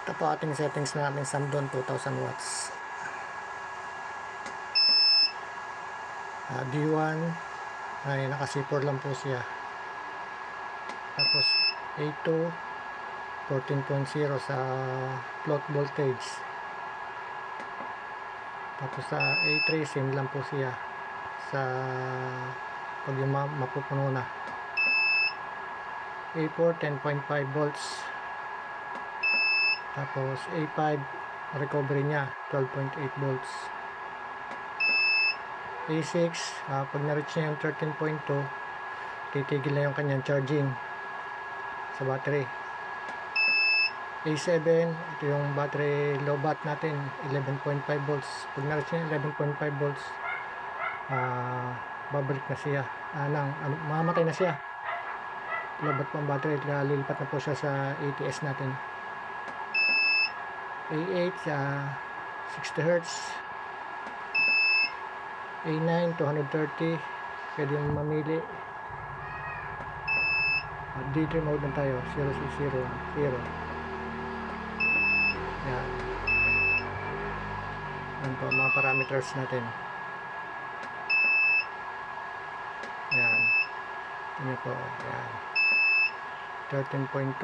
Ito po ating settings na ating Samdon 2000 watts. D1 ay naka C4 lang po siya. Tapos A2 14.0 sa float voltage. Tapos sa A3 same lang po siya sa pag yung mapupuno na. A4 10.5 volts. Tapos A5 recovery niya 12.8 volts. A6 pag na-reach niya yung 13.2 titigil na yung kanyang charging sa battery. A7 ito yung battery low bat natin 11.5 volts. Pag na-reach niya 11.5 volts babalik na siya mamamatay na siya. Low bat po ang battery, lilipat na po siya sa ATS natin. A8 60 Hz. A9 230, pwede yung mamili. D3 mode na tayo 060 0. Yan. Yan po mga parameters natin. Yan. Tingnan po. Yan. 13.2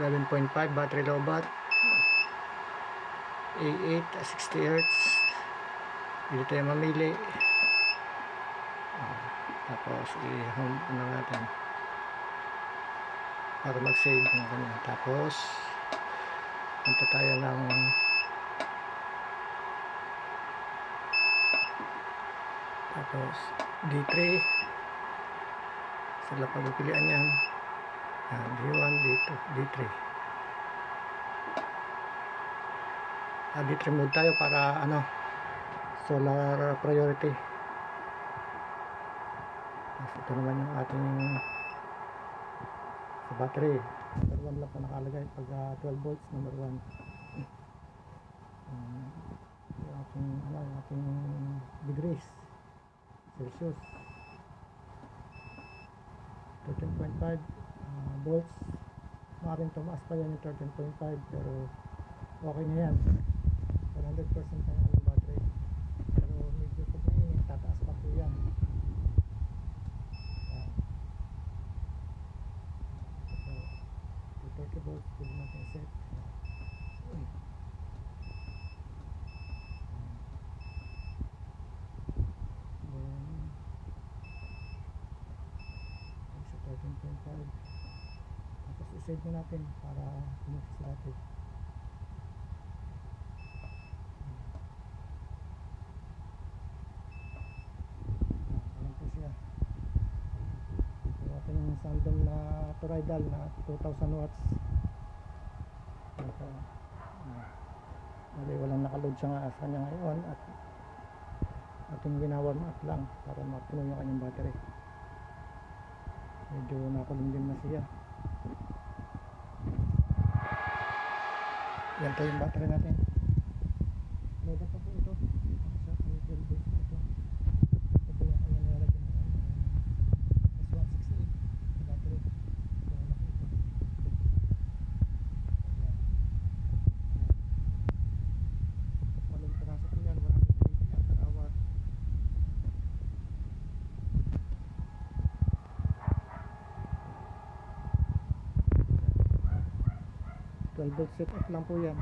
11.5 battery low bat. A8 60 Hz. Dito tayo mamili. Tapos i-home na natin para mag-save ng kanya. Tapos punta tayo ng tapos D3 sila pagpipilian yan. D1, D2, D3. D3 mode tayo para solar priority. Ito naman yung ating sa battery number 1 lang po nakalagay pag 12 volts number 1. Yung ating degrees Celsius 13.5 volts. Maaaring tumaas pa yan yung 13.5 pero okay na yan. 100% na yung battery. Pero medyo pag mainit tataas pa po yan. So 30 volts pwede natin set. Then sa 13.5 tapos i-save na natin para kumikis natin. Ating Samdon na Toridal na 2000 watts. Walang nakaload siya nga sa kanya ngayon at ating ginawarm up lang para mapuno yung kanyang battery. Medyo nakulong din na siya. Yan po yung battery natin. Load pa po ito sa 12 volts na ito. Ito yung kanyang nilalagyan ng S168 battery. Ito yung laki ito. Walang peraso po yan, 120 per hour. 12 volt set up lang po yan.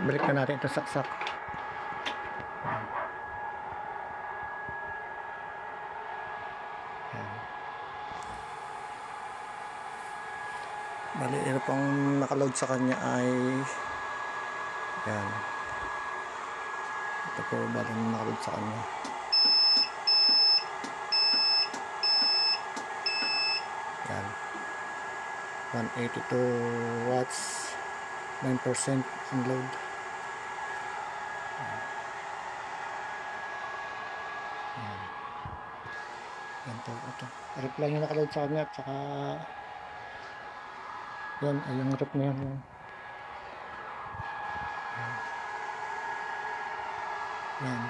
Balik na natin ito saksak. Bali, ito pang nakaload sa kanya ay yan. Ito po bali nakaload sa kanya. Yan. 182 watts, 9% ang load. Yan po ito. Rep lang yung nakaload sa kanya at saka yan ay yung rep na yan. Yan.